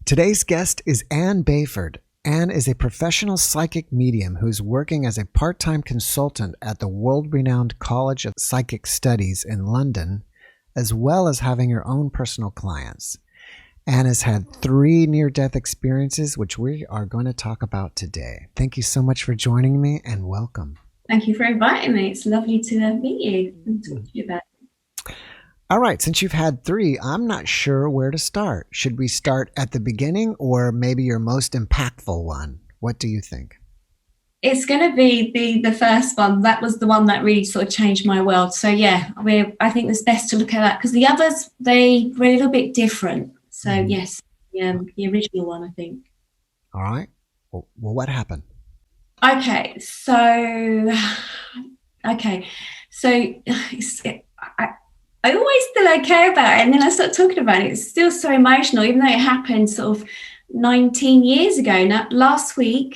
Today's guest is Anne Bayford. Anne is a professional psychic medium who's working as a part-time consultant at the world-renowned College of Psychic Studies in London, as well as having her own personal clients. Anne has had 3 near-death experiences, which we are going to talk about today. Thank you so much for joining me, and welcome. Thank you for inviting me. It's lovely to meet you and talk to you about it. All right, since you've had 3, I'm not sure where to start. Should we start at the beginning or maybe your most impactful one? What do you think? It's going to be the first one. That was the one that really sort of changed my world. So yeah, I think it's best to look at that because the others, they were a little bit different. So yes, the original one, I think. All right. Well, what happened? Okay, so I always feel okay about it, and then I start talking about it. It's still so emotional, even though it happened sort of 19 years ago. Now, last week,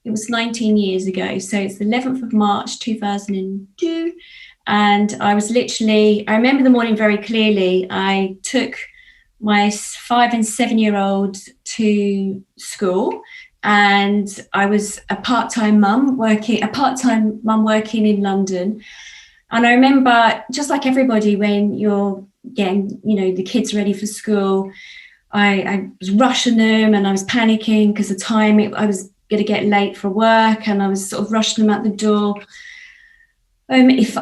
it was 19 years ago. So it's the 11th of March, 2002. And I remember the morning very clearly. I took my 5 and 7-year-old to school, and I was a part-time mum working in London. And I remember, just like everybody, when you're getting, the kids ready for school, I was rushing them and I was panicking because I was going to get late for work, and I was sort of rushing them out the door. If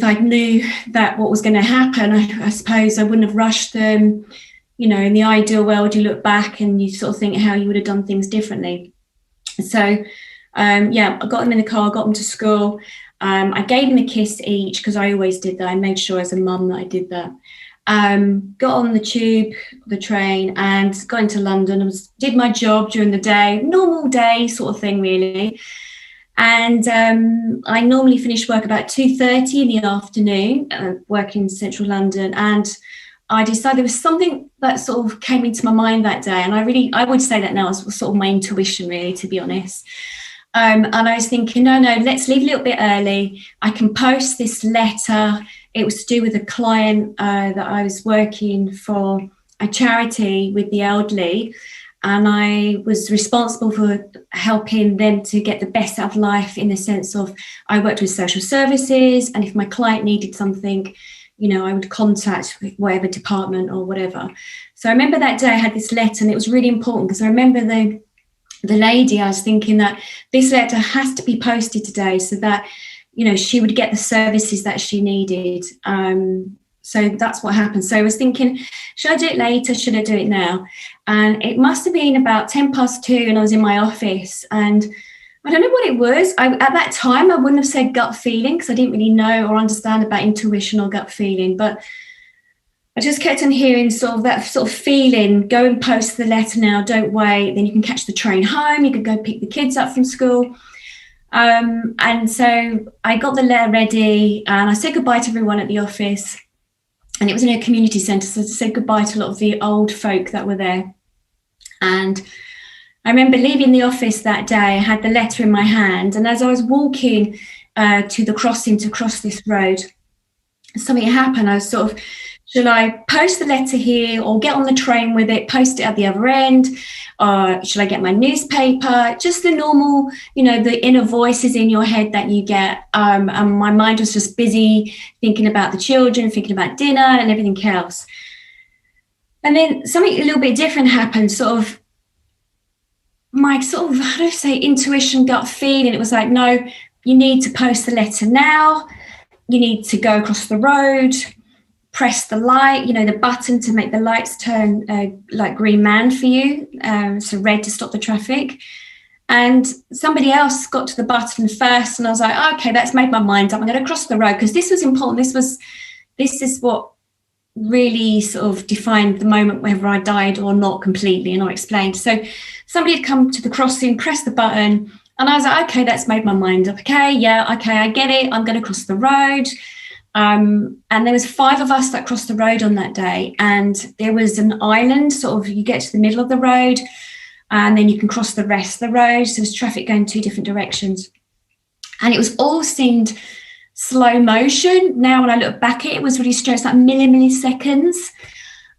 I knew that what was going to happen, I suppose I wouldn't have rushed them. In the ideal world, you look back and you sort of think how you would have done things differently. So, I got them in the car, got them to school. I gave them a kiss each because I always did that. I made sure as a mum that I did that. Got on the tube, the train, and got into London. Did my job during the day, normal day sort of thing, really. And I normally finish work about 2:30 in the afternoon, working in central London. And I decided there was something that sort of came into my mind that day. And I would say that now as sort of my intuition, really, to be honest. And I was thinking, no, let's leave a little bit early. I can post this letter. It was to do with a client that I was working for a charity with the elderly. And I was responsible for helping them to get the best out of life, in the sense of I worked with social services. And if my client needed something, I would contact whatever department or whatever. So I remember that day I had this letter, and it was really important because I remember the lady, I was thinking that this letter has to be posted today so that, she would get the services that she needed. So that's what happened. So I was thinking, should I do it later? Should I do it now? And it must have been about 2:10, and I was in my office, and I don't know what it was. At that time, I wouldn't have said gut feeling because I didn't really know or understand about intuition or gut feeling, but I just kept on hearing sort of that sort of feeling, go and post the letter now, don't wait, then you can catch the train home, you could go pick the kids up from school. And so I got the letter ready, and I said goodbye to everyone at the office, and it was in a community centre, so I said goodbye to a lot of the old folk that were there. And I remember leaving the office that day, I had the letter in my hand, and as I was walking to the crossing to cross this road, something happened. I was sort of, should I post the letter here or get on the train with it, post it at the other end? Or should I get my newspaper? Just the normal, the inner voices in your head that you get. And my mind was just busy thinking about the children, thinking about dinner and everything else. And then something a little bit different happened, my how do I say, intuition, gut feeling. It was like, no, you need to post the letter now. You need to go across the road, press the light, the button to make the lights turn like green man for you, so red to stop the traffic. And somebody else got to the button first, and I was like, okay, that's made my mind up. I'm going to cross the road because this was important. This is what really sort of defined the moment whether I died or not completely, and I explained. So somebody had come to the crossing, pressed the button, and I was like, okay, that's made my mind up. Okay, I get it. I'm going to cross the road. And there was 5 of us that crossed the road on that day, and there was an island, you get to the middle of the road, and then you can cross the rest of the road. So there's traffic going 2 different directions, and it was all seemed slow motion. Now when I look back at it, it was really strange, like milliseconds.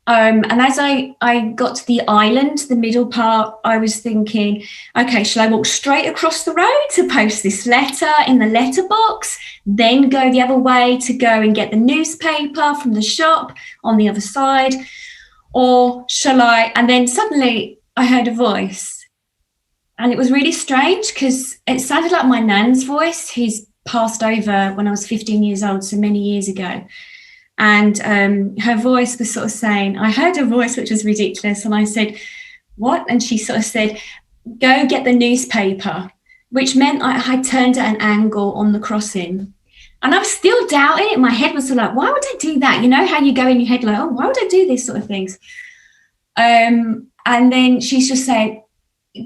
And as I got to the island, the middle part, I was thinking, okay, shall I walk straight across the road to post this letter in the letterbox, then go the other way to go and get the newspaper from the shop on the other side? Or shall I? And then suddenly I heard a voice. And it was really strange because it sounded like my nan's voice, who's passed over when I was 15 years old, so many years ago. And her voice was sort of saying, I heard a voice which was ridiculous. And I said, what? And she sort of said, go get the newspaper, which meant I had turned at an angle on the crossing. And I was still doubting it. My head was sort of like, why would I do that? You know how you go in your head like, oh, why would I do these sort of things? And then she's just saying,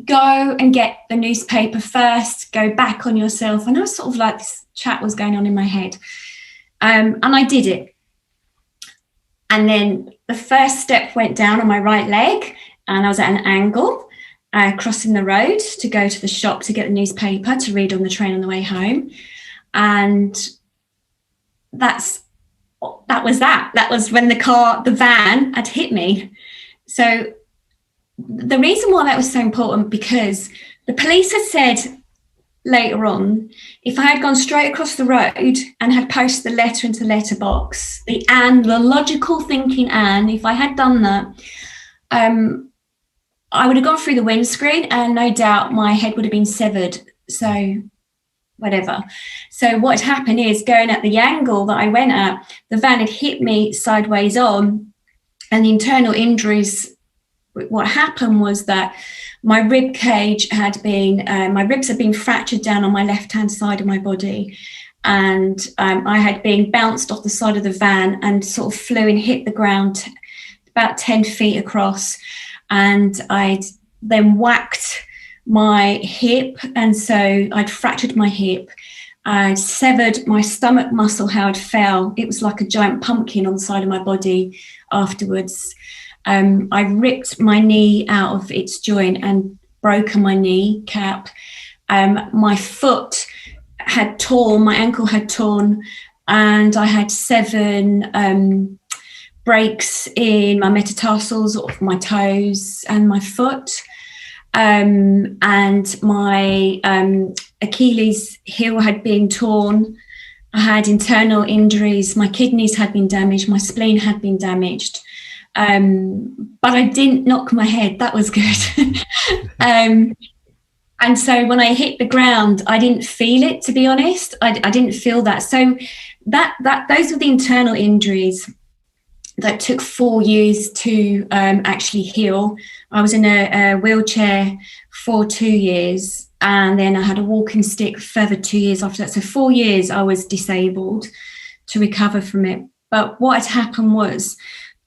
go and get the newspaper first, go back on yourself. And I was sort of like, this chat was going on in my head. And I did it. And then the first step went down on my right leg, and I was at an angle, crossing the road to go to the shop to get the newspaper to read on the train on the way home. And that was that. That was when the van had hit me. So the reason why that was so important, because the police had said later on, if I had gone straight across the road and had posted the letter into the letterbox, the logical thinking Anne, if I had done that, I would have gone through the windscreen and no doubt my head would have been severed. So whatever. So what had happened is, going at the angle that I went at, the van had hit me sideways on, and the internal injuries, what happened was that my rib cage had been, my ribs had been fractured down on my left-hand side of my body. And I had been bounced off the side of the van and sort of flew and hit the ground about 10 feet across. And I'd then whacked my hip. And so I'd fractured my hip. I severed my stomach muscle, how it fell. It was like a giant pumpkin on the side of my body afterwards. I ripped my knee out of its joint and broken my kneecap. My foot had torn, my ankle had torn, and I had 7 breaks in my metatarsals of my toes and my foot. And my Achilles heel had been torn. I had internal injuries. My kidneys had been damaged. My spleen had been damaged. But I didn't knock my head. That was good. And so when I hit the ground, I didn't feel it, to be honest. I didn't feel that. So those were the internal injuries that took 4 years to actually heal. I was in a wheelchair for 2 years, and then I had a walking stick further 2 years after that. So 4 years I was disabled to recover from it. But what had happened was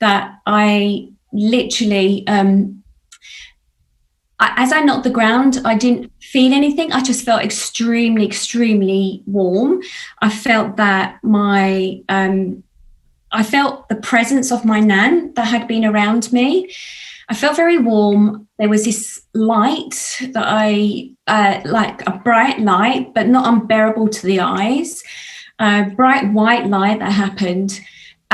that I literally, as I knocked the ground, I didn't feel anything. I just felt extremely, extremely warm. I felt that I felt the presence of my nan that had been around me. I felt very warm. There was this light that like a bright light, but not unbearable to the eyes, bright white light that happened.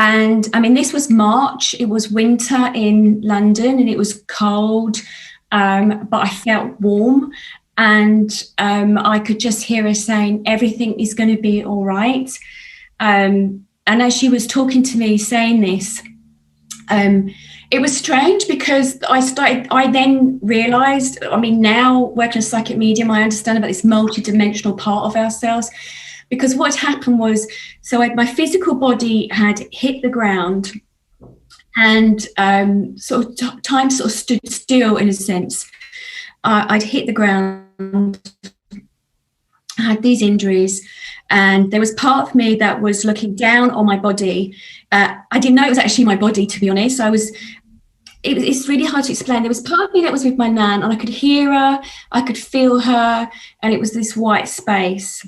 And I mean, this was March, it was winter in London and it was cold, but I felt warm, and I could just hear her saying, everything is going to be all right. And as she was talking to me saying this, it was strange because I then realised, I mean, now working as a psychic medium, I understand about this multidimensional part of ourselves. Because what happened was, so my physical body had hit the ground, and sort of time sort of stood still in a sense. I'd hit the ground, I had these injuries, and there was part of me that was looking down on my body. I didn't know it was actually my body, to be honest. It's really hard to explain. There was part of me that was with my nan, and I could hear her, I could feel her, and it was this white space.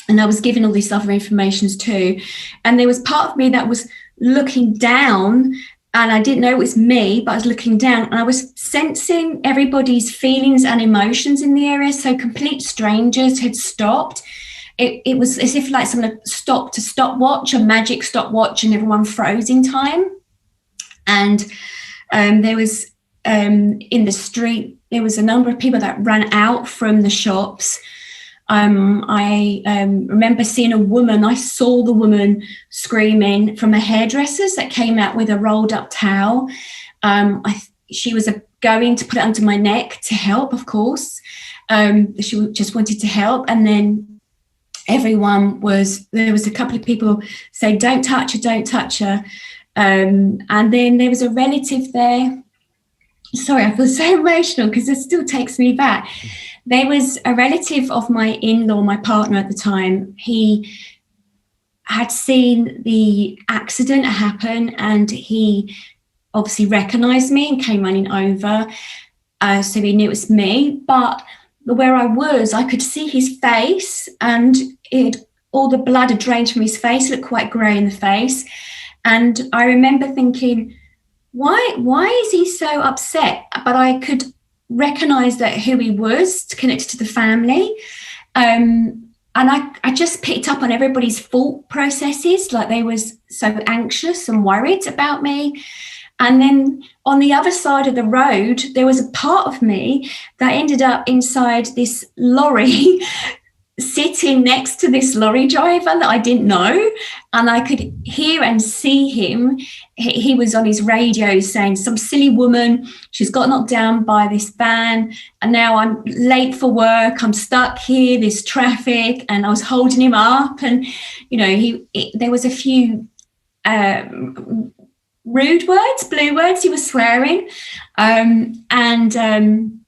And I was given all these other informations too. And there was part of me that was looking down, and I didn't know it was me, but I was looking down and I was sensing everybody's feelings and emotions in the area. So complete strangers had stopped. It was as if like someone had stopped a stopwatch, a magic stopwatch, and everyone froze in time. And there was in the street, there was a number of people that ran out from the shops. I remember seeing a woman. I saw the woman screaming from a hairdresser's that came out with a rolled up towel. She was going to put it under my neck to help, of course. She just wanted to help. And then there was a couple of people say, don't touch her, don't touch her. And then there was a relative there. Sorry, I feel so emotional because it still takes me back. There was a relative of my in-law, my partner at the time. He had seen the accident happen, and he obviously recognised me and came running over. So he knew it was me. But where I was, I could see his face, and all the blood had drained from his face. It looked quite grey in the face. And I remember thinking, why is he so upset? But I could recognise that who he was, connected to the family. And I just picked up on everybody's thought processes, like they was so anxious and worried about me. And then on the other side of the road, there was a part of me that ended up inside this lorry, sitting next to this lorry driver that I didn't know. And I could hear and see him. He was on his radio saying, some silly woman, she's got knocked down by this van, and now I'm late for work, I'm stuck here, there's traffic. And I was holding him up, and there was a few rude words, blue words he was swearing. And then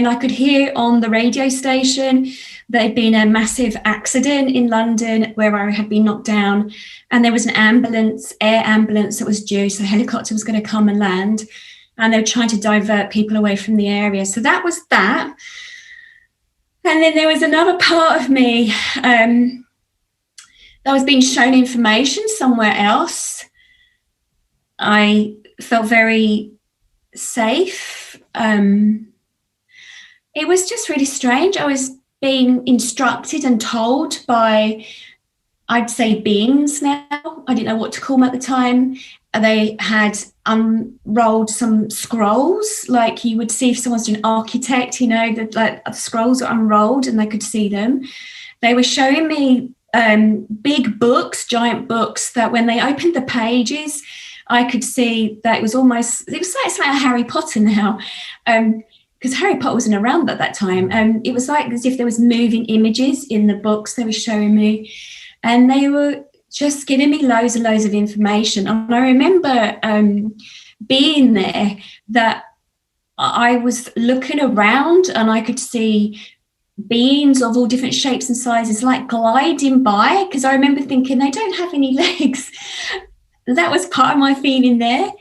I could hear on the radio station there'd been a massive accident in London where I had been knocked down, and there was an air ambulance that was due, so a helicopter was going to come and land, and they were trying to divert people away from the area. So that was that. And then there was another part of me that was being shown information somewhere else. I felt very safe. It was just really strange. I was being instructed and told by, I'd say, beings now. I didn't know what to call them at the time. They had unrolled some scrolls, like you would see if someone's an architect, the scrolls are unrolled and they could see them. They were showing me big books, giant books, that when they opened the pages, I could see that it was like something like Harry Potter now. Because Harry Potter wasn't around at that time. It was like as if there was moving images in the books they were showing me. And they were just giving me loads and loads of information. And I remember being there, that I was looking around and I could see beings of all different shapes and sizes like gliding by, because I remember thinking they don't have any legs. That was part of my feeling there.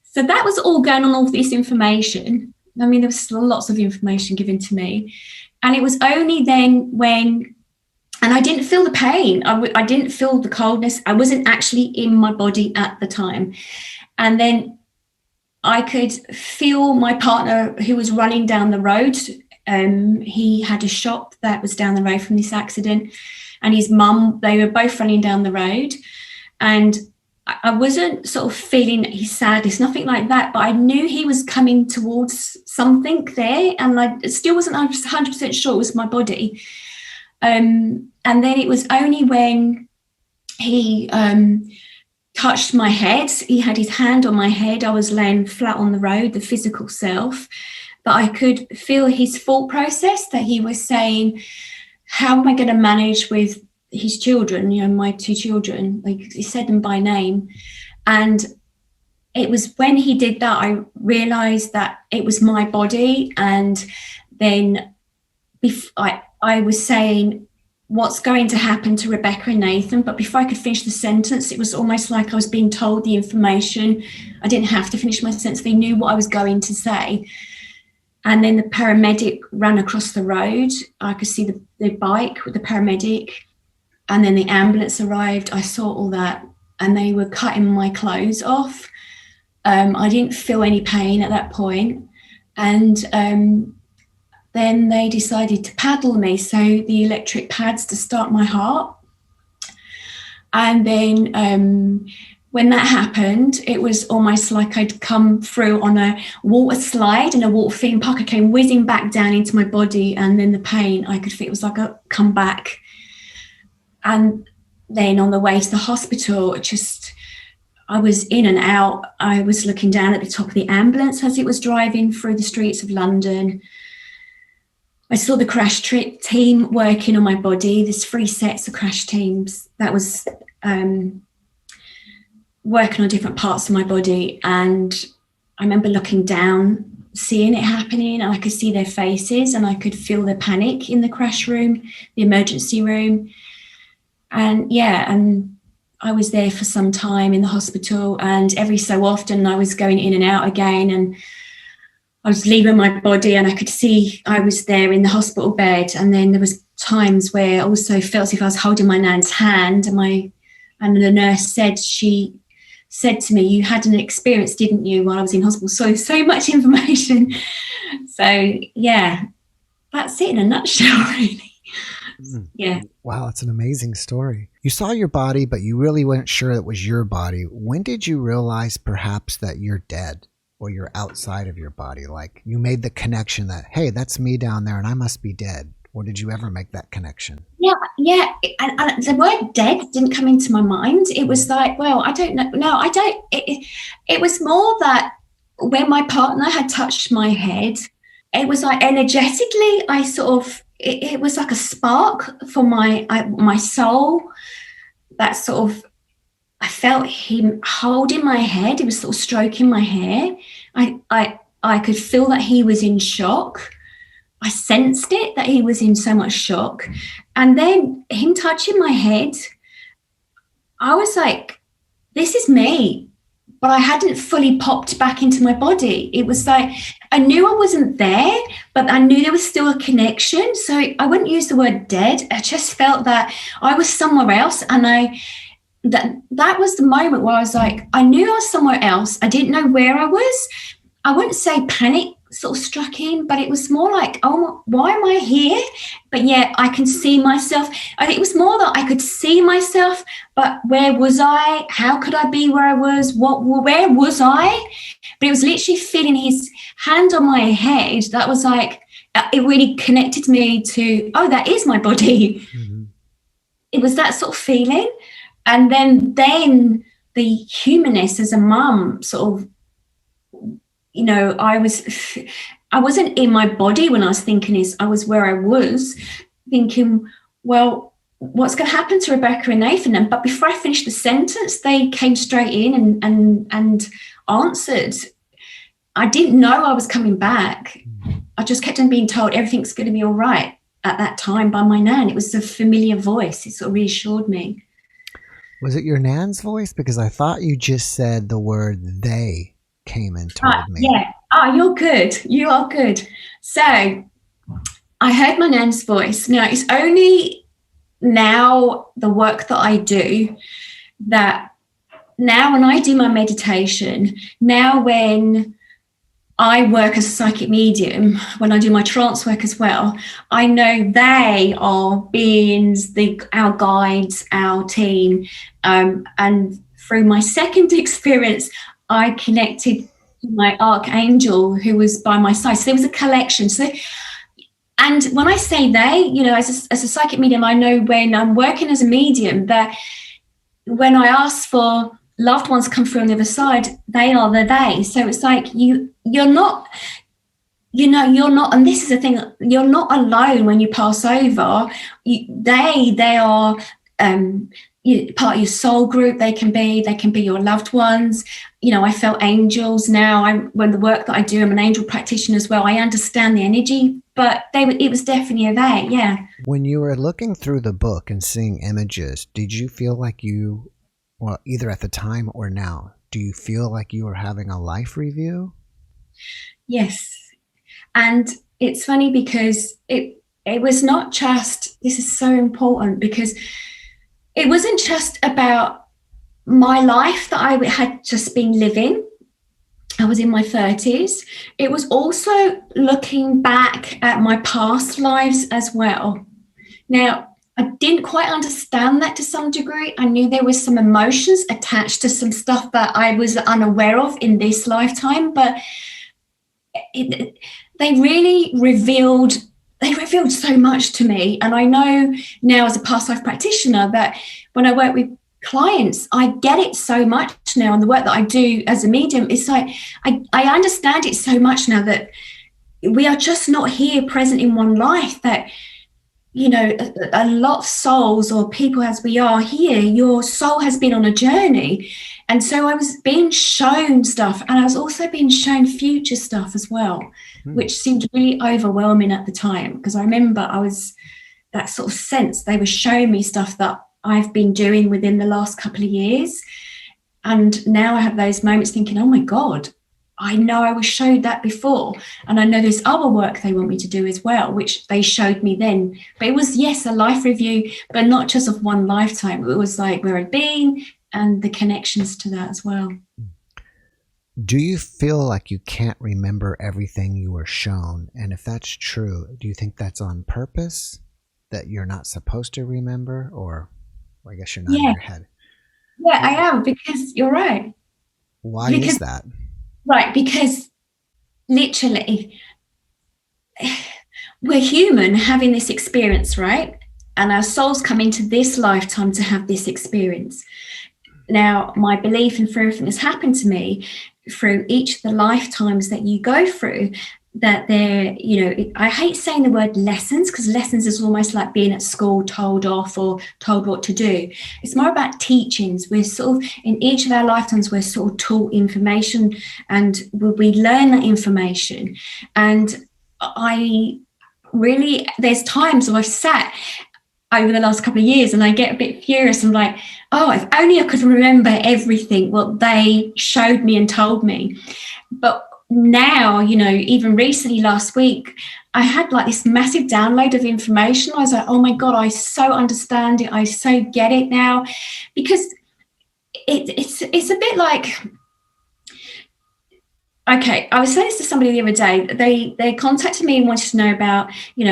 So that was all going on, all this information. I mean, there was lots of information given to me. And it was only then and I didn't feel the pain. I didn't feel the coldness. I wasn't actually in my body at the time. And then I could feel my partner, who was running down the road. He had a shop that was down the road from this accident. And his mum, they were both running down the road. And I wasn't sort of feeling his sadness, nothing like that, but I knew he was coming towards something there, and I still wasn't 100% sure it was my body. And then it was only when he touched my head, he had his hand on my head, I was laying flat on the road, the physical self, but I could feel his thought process, that he was saying, how am I going to manage with his children, my two children? Like, he said them by name. And it was when he did that I realized that it was my body. And then I was saying, what's going to happen to Rebecca and Nathan? But before I could finish the sentence, it was almost like I was being told the information. I didn't have to finish my sentence. They knew what I was going to say. And then the paramedic ran across the road. I could see the bike with the paramedic. And then the ambulance arrived. I saw all that, and they were cutting my clothes off. I didn't feel any pain at that point. And then they decided to paddle me, so the electric pads to start my heart. And then when that happened, it was almost like I'd come through on a water slide in a water theme park. I came whizzing back down into my body, and then the pain, I could feel it was like a come back. And then on the way to the hospital, I was in and out. I was looking down at the top of the ambulance as it was driving through the streets of London. I saw the crash team working on my body. There's 3 sets of crash teams that was working on different parts of my body. And I remember looking down, seeing it happening, and I could see their faces and I could feel the panic in the crash room, the emergency room. And I was there for some time in the hospital, and every so often I was going in and out again, and I was leaving my body and I could see I was there in the hospital bed. And then there was times where I also felt as if I was holding my nan's hand, and the nurse said to me, "You had an experience, didn't you, while I was in hospital?" So much information. So yeah, that's it in a nutshell, really. Yeah. Wow, that's an amazing story. You saw your body, but you really weren't sure it was your body. When did you realize perhaps that you're dead or you're outside of your body? Like you made the connection that, hey, that's me down there and I must be dead. Or did you ever make that connection? Yeah. And the word dead didn't come into my mind. It was like, well, I don't know. No, I don't. It was more that when my partner had touched my head, it was like energetically, I sort of, it was like a spark for my soul. That sort of, I felt him holding my head. He was sort of stroking my hair. I could feel that he was in shock. I sensed it, that he was in so much shock. And then him touching my head, I was like, this is me. But I hadn't fully popped back into my body. It was like, I knew I wasn't there, but I knew there was still a connection. So I wouldn't use the word dead. I just felt that I was somewhere else. And that was the moment where I was like, I knew I was somewhere else. I didn't know where I was. I wouldn't say panic sort of struck in, but it was more like, oh, why am I here? But yet I can see myself. It was more that I could see myself, but where was I? How could I be where I was? Where was I? But it was literally feeling his hand on my head. That was like, it really connected me to, oh, that is my body. Mm-hmm. It was that sort of feeling. And then the humanness as a mum sort of, you know, I wasn't in my body when I was thinking I was where I was thinking, well, what's going to happen to Rebecca and Nathan? But before I finished the sentence, they came straight in and answered. I didn't know I was coming back. I just kept on being told everything's going to be all right at that time by my nan. It was a familiar voice. It sort of reassured me. Was it your nan's voice? Because I thought you just said the word they came and told me. Yeah. Oh, you're good. You are good. So I heard my nan's voice. Now, it's only now the work that I do that now when I do my meditation, now when I work as a psychic medium, when I do my trance work as well, I know they are beings, our guides, our team. And through my second experience, I connected to my archangel who was by my side. So there was a collection. And when I say they, you know, as a psychic medium, I know when I'm working as a medium that when I ask for loved ones come through on the other side, they are the they. So it's like you're not, you know, you're not, and this is the thing, you're not alone when you pass over. They are part of your soul group. They can be your loved ones. You know, I felt angels now. When the work that I do, I'm an angel practitioner as well. I understand the energy, but it was definitely a they, yeah. When you were looking through the book and seeing images, did you feel like you, well, either at the time or now, do you feel like you were having a life review? Yes. And it's funny because it was not just, this is so important, because it wasn't just about my life that I had just been living. I was in my 30s. It was also looking back at my past lives as well. Now, I didn't quite understand that to some degree. I knew there was some emotions attached to some stuff that I was unaware of in this lifetime, but they really revealed so much to me. And I know now as a past life practitioner that when I work with clients, I get it so much now. And the work that I do as a medium, it's like I understand it so much now that we are just not here present in one life, that a lot of souls or people as we are here, your soul has been on a journey. And so I was being shown stuff, and I was also being shown future stuff as well, which seemed really overwhelming at the time, because I remember I was that sort of sense they were showing me stuff that I've been doing within the last couple of years. And now I have those moments thinking, oh my God, I know I was showed that before, and I know there's other work they want me to do as well, which they showed me then. But it was, yes, a life review, but not just of one lifetime. It was like where I'd been and the connections to that as well. Do you feel like you can't remember everything you were shown? And if that's true, do you think that's on purpose, that you're not supposed to remember? Or I guess you're not in your head. Yeah, I am, because you're right. Why is that? Right, because literally we're human having this experience, right? And our souls come into this lifetime to have this experience. Now, my belief and through everything that's happened to me through each of the lifetimes that you go through, that they're, I hate saying the word lessons, because lessons is almost like being at school told off or told what to do. It's more about teachings. We're sort of, in each of our lifetimes, we're sort of taught information, and we learn that information. And there's times where I've sat over the last couple of years and I get a bit furious. I'm like, oh, if only I could remember everything what they showed me and told me. But now, even recently last week, I had like this massive download of information. I was like, oh my God, I so understand it. I so get it now, because it's a bit like, okay, I was saying this to somebody the other day. They contacted me and wanted to know about,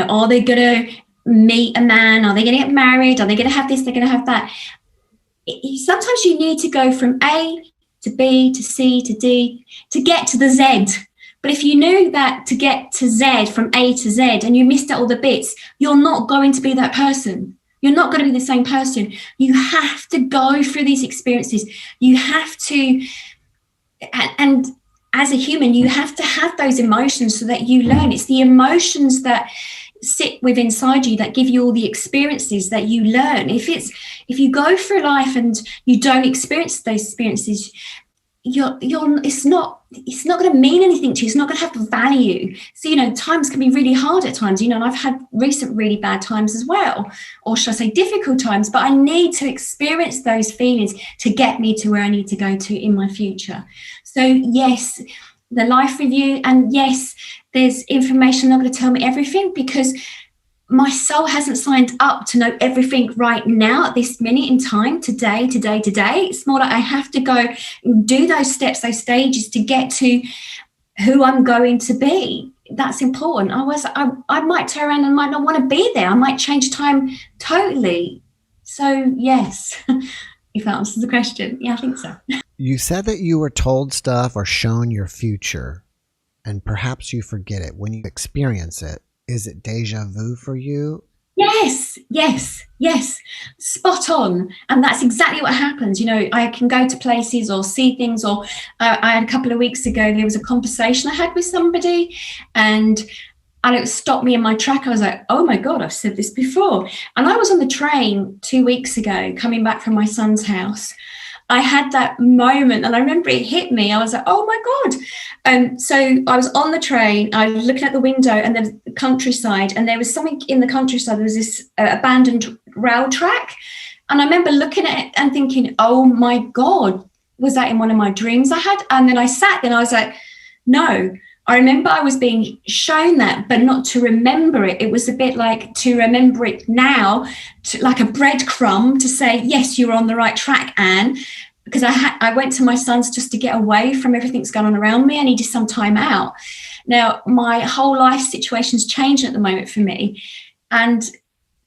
are they going to meet a man? Are they going to get married? Are they going to have this? They're going to have that. Sometimes you need to go from A to B to C to D to get to the Z. But if you knew that to get to Z from A to Z and you missed out all the bits, you're not going to be that person. You're not going to be the same person. You have to go through these experiences. You have to, and as a human, you have to have those emotions so that you learn. It's the emotions that sit within inside you that give you all the experiences that you learn. If you go through life and you don't experience those experiences, it's not going to mean anything to you. It's not going to have value. So times can be really hard at times, and I've had recent really bad times as well, or should I say difficult times, but I need to experience those feelings to get me to where I need to go to in my future. So yes, the life review, and yes, there's information not going to tell me everything, because my soul hasn't signed up to know everything right now at this minute in time, today. It's more like I have to go and do those steps, those stages to get to who I'm going to be. That's important. I might turn around and might not want to be there. I might change time totally. So yes, if that answers the question. Yeah, I think so. You said that you were told stuff or shown your future, and perhaps you forget it. When you experience it, is it deja vu for you? Yes. Spot on. And that's exactly what happens. I can go to places or see things, or I had a couple of weeks ago, there was a conversation I had with somebody, and it stopped me in my track. I was like, oh my God, I've said this before. And I was on the train 2 weeks ago, coming back from my son's house. I had that moment, and I remember it hit me. I was like, oh my God. And so I was on the train, I was looking at the window, and there was the countryside, and there was something in the countryside. There was this abandoned rail track. And I remember looking at it and thinking, oh my God, was that in one of my dreams I had? And then I sat there and I was like, no. I remember I was being shown that, but not to remember it. It was a bit like to remember it now, like a breadcrumb to say, yes, you're on the right track, Anne. Because I went to my son's just to get away from everything that's going on around me. I needed some time out. Now, my whole life situation's changing at the moment for me. And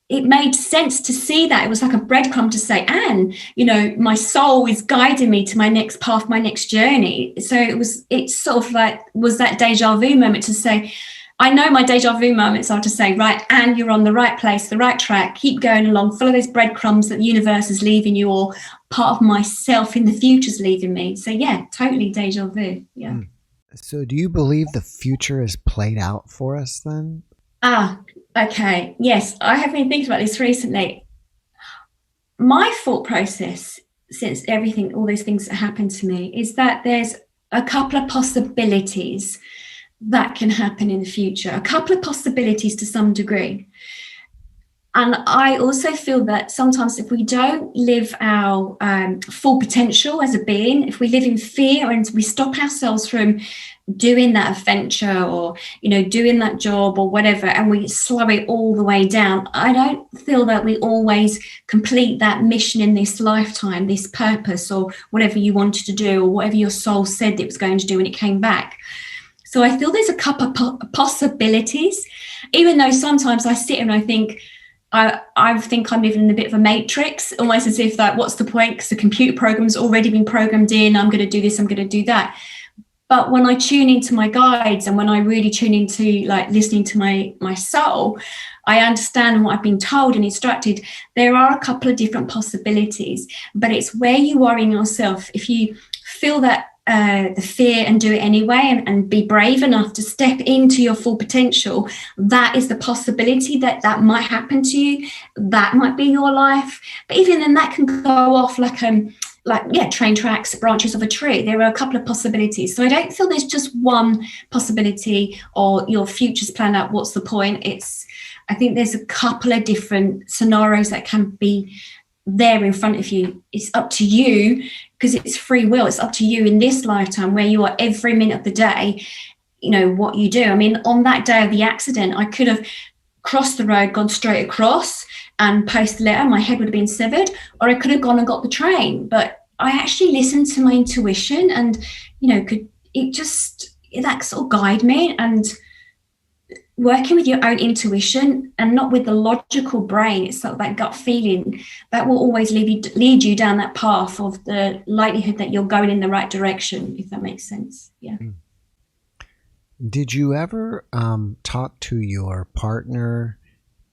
it made sense to see that. It was like a breadcrumb to say, Anne, my soul is guiding me to my next path, my next journey. So it's sort of like, was that deja vu moment to say, I know my deja vu moments are to say, right, Anne, you're on the right place, the right track, keep going along, follow those breadcrumbs that the universe is leaving you, or part of myself in the future is leaving me. So yeah, totally deja vu. Yeah. So do you believe the future is played out for us then? Okay. Yes, I have been thinking about this recently. My thought process, since all those things that happened to me, is that there's a couple of possibilities that can happen in the future, a couple of possibilities to some degree. And I also feel that sometimes if we don't live our full potential as a being, if we live in fear and we stop ourselves from doing that adventure or, doing that job or whatever, and we slow it all the way down, I don't feel that we always complete that mission in this lifetime, this purpose or whatever you wanted to do or whatever your soul said it was going to do when it came back. So I feel there's a couple of possibilities, even though sometimes I sit and I think, I think I'm living in a bit of a matrix, almost as if that, what's the point? Because the computer program's already been programmed in. I'm going to do this, I'm going to do that. But when I tune into my guides and when I really tune into like listening to my soul, I understand what I've been told and instructed. There are a couple of different possibilities, but it's where you are in yourself. If you feel that the fear and do it anyway and be brave enough to step into your full potential, that is the possibility that might happen to you. That might be your life. But even then, that can go off like train tracks, branches of a tree. There are a couple of possibilities. So I don't feel there's just one possibility or your future's planned out. What's the point? I think there's a couple of different scenarios that can be there in front of you. It's up to you, because it's free will. It's up to you in this lifetime where you are every minute of the day, what you do. I mean, on that day of the accident, I could have crossed the road, gone straight across and posted a letter. My head would have been severed, or I could have gone and got the train. But I actually listened to my intuition and, that sort of guide me, and working with your own intuition and not with the logical brain. It's sort of that gut feeling that will always lead you down that path of the likelihood that you're going in the right direction, if that makes sense. Yeah. Did you ever talk to your partner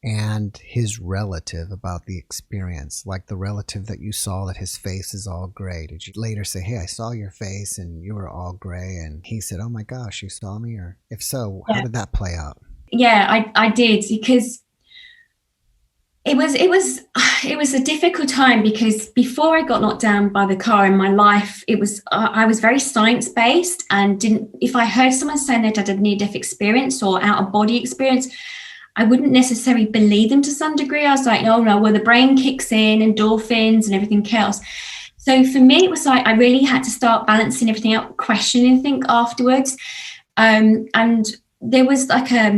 and his relative about the experience, like the relative that you saw that his face is all gray? Did you later say, hey, I saw your face and you were all gray? And he said, oh my gosh, you saw me? Or if so, how did that play out? Yeah, I did, because it was a difficult time, because before I got knocked down by the car in my life, I was very science-based, and if I heard someone saying they'd had a near-death experience or out-of-body experience, I wouldn't necessarily believe them to some degree. I was like, oh no, well, the brain kicks in, endorphins and everything else. So for me, it was like I really had to start balancing everything out, questioning, I think, afterwards. And there was like I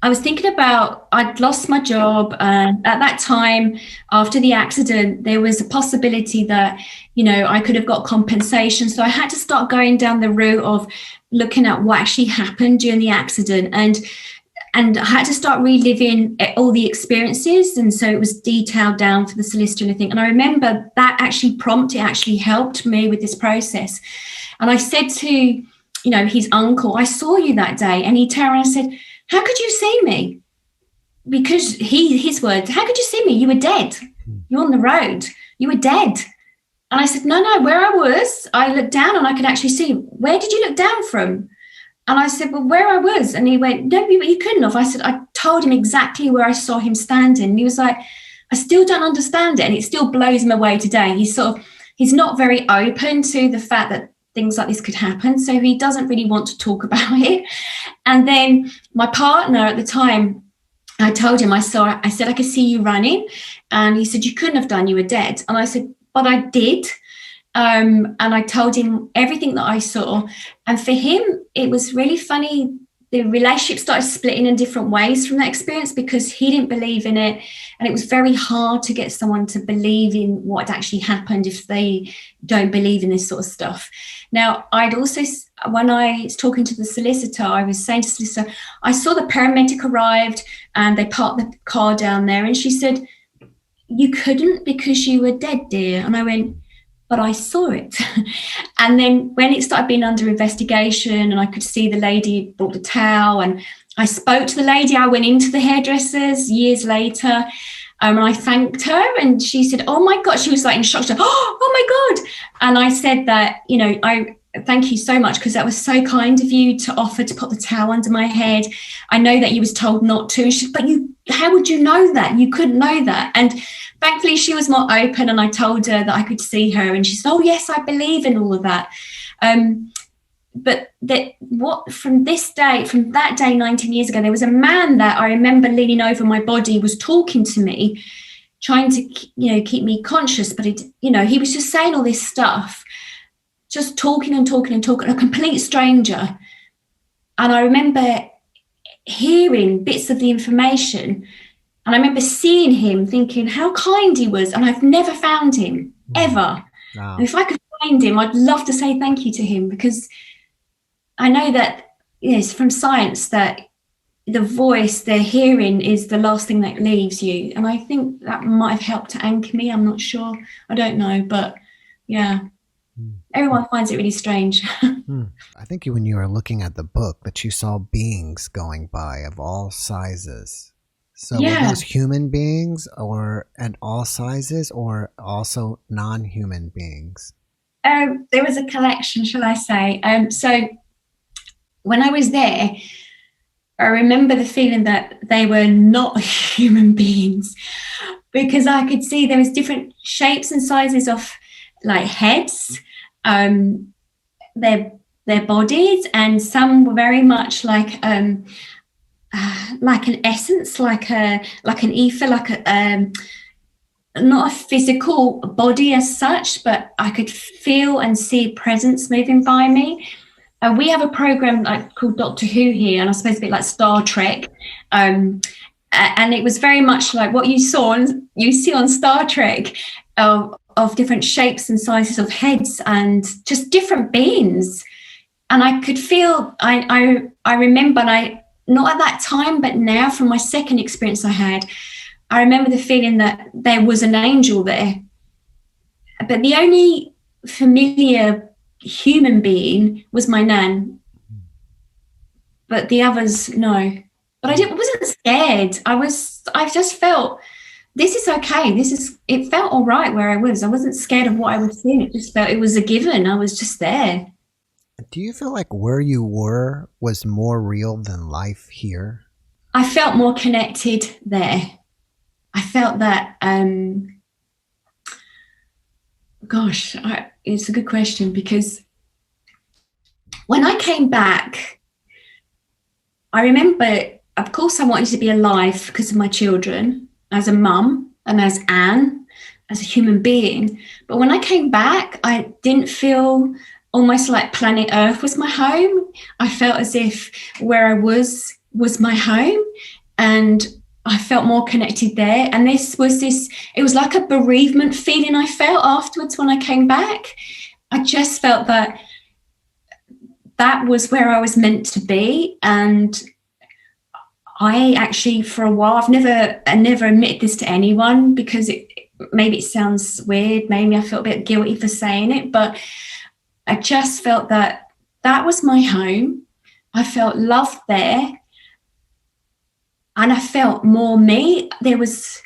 was thinking about, I'd lost my job, and at that time after the accident there was a possibility that I could have got compensation. So I had to start going down the route of looking at what actually happened during the accident, and I had to start reliving all the experiences. And so it was detailed down for the solicitor and everything. And I remember that actually helped me with this process. And I said to his uncle, I saw you that day. And he turned around and said, how could you see me? Because his words, how could you see me? You were dead. You're on the road. You were dead. And I said, no, where I was, I looked down and I could actually see. Where did you look down from? And I said, well, where I was. And he went, no, you couldn't have. I said, I told him exactly where I saw him standing. And he was like, I still don't understand it. And it still blows him away today. He's not very open to the fact that things like this could happen. So he doesn't really want to talk about it. And then my partner at the time, I told him, I said, I could see you running. And he said, you couldn't have done, you were dead. And I said, but I did. And I told him everything that I saw. And for him, it was really funny. The relationship started splitting in different ways from that experience, because he didn't believe in it. And it was very hard to get someone to believe in what actually happened if they don't believe in this sort of stuff. Now, I'd also when I was talking to the solicitor, I was saying to the solicitor, I saw the paramedic arrived and they parked the car down there. And she said, you couldn't because you were dead, dear. And I went, but I saw it. And then when it started being under investigation and I could see the lady brought the towel, and I spoke to the lady, I went into the hairdressers years later, and I thanked her, and she said, oh my God, she was like in shock. She said, oh my God. And I said that, I thank you so much because that was so kind of you to offer to put the towel under my head. I know that you was told not to. She said, but how would you know that? You couldn't know that. And thankfully she was more open, and I told her that I could see her, and she said, oh yes, I believe in all of that. But from that day 19 years ago, there was a man that I remember leaning over my body, was talking to me, trying to keep me conscious, but he was just saying all this stuff, just talking and talking and talking, a complete stranger. And I remember hearing bits of the information, and I remember seeing him, thinking how kind he was, and I've never found him ever. Wow. And if I could find him, I'd love to say thank you to him, because I know that it's from science that the voice, the hearing, is the last thing that leaves you. And I think that might have helped to anchor me. I'm not sure. I don't know. But yeah, everyone finds it really strange. I think when you were looking at the book that you saw beings going by of all sizes. So were those human beings and all sizes, or also non-human beings? There was a collection, shall I say. So when I was there, I remember the feeling that they were not human beings, because I could see there was different shapes and sizes of like heads, their bodies, and some were very much like an essence, like an ether, not a physical body as such, but I could feel and see presence moving by me. We have a program called Doctor Who here, and I suppose a bit like Star Trek. And it was very much like what you see on Star Trek, of different shapes and sizes of heads and just different beings. And I could feel, I remember, and I, not at that time, but now from my second experience I remember the feeling that there was an angel there. But the only familiar human being was my nan, but the others, no. But I wasn't scared. I just felt this is okay. It felt all right where I was. I wasn't scared of what I was seeing. It just felt it was a given. I was just there. Do you feel like where you were was more real than life here? I felt more connected there. I felt that, it's a good question, because when I came back, I remember, of course, I wanted to be alive because of my children, as a mum and as Anne, as a human being. But when I came back, I didn't feel almost like planet Earth was my home. I felt as if where I was my home, and I felt more connected there. And it was like a bereavement feeling I felt afterwards when I came back. I just felt that was where I was meant to be. And I actually, for a while, I never admitted this to anyone, because maybe it sounds weird. Maybe I felt a bit guilty for saying it, but I just felt that was my home. I felt loved there. And I felt more me. There was,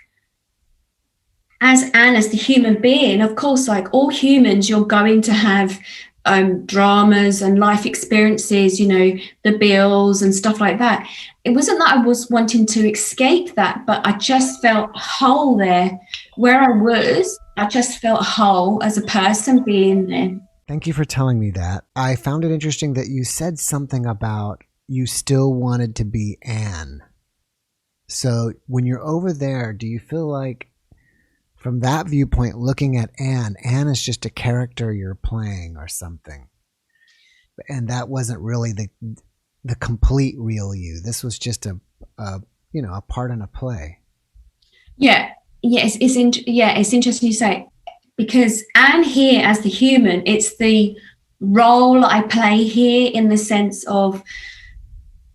as Anne, as the human being, of course, like all humans, you're going to have dramas and life experiences, the bills and stuff like that. It wasn't that I was wanting to escape that, but I just felt whole there. Where I was, I just felt whole as a person being there. Thank you for telling me that. I found it interesting that you said something about you still wanted to be Anne. So when you're over there, do you feel like, from that viewpoint, looking at Anne is just a character you're playing or something, and that wasn't really the complete real you? This was just a part in a play. It's interesting you say, because Anne here as the human, it's the role I play here, in the sense of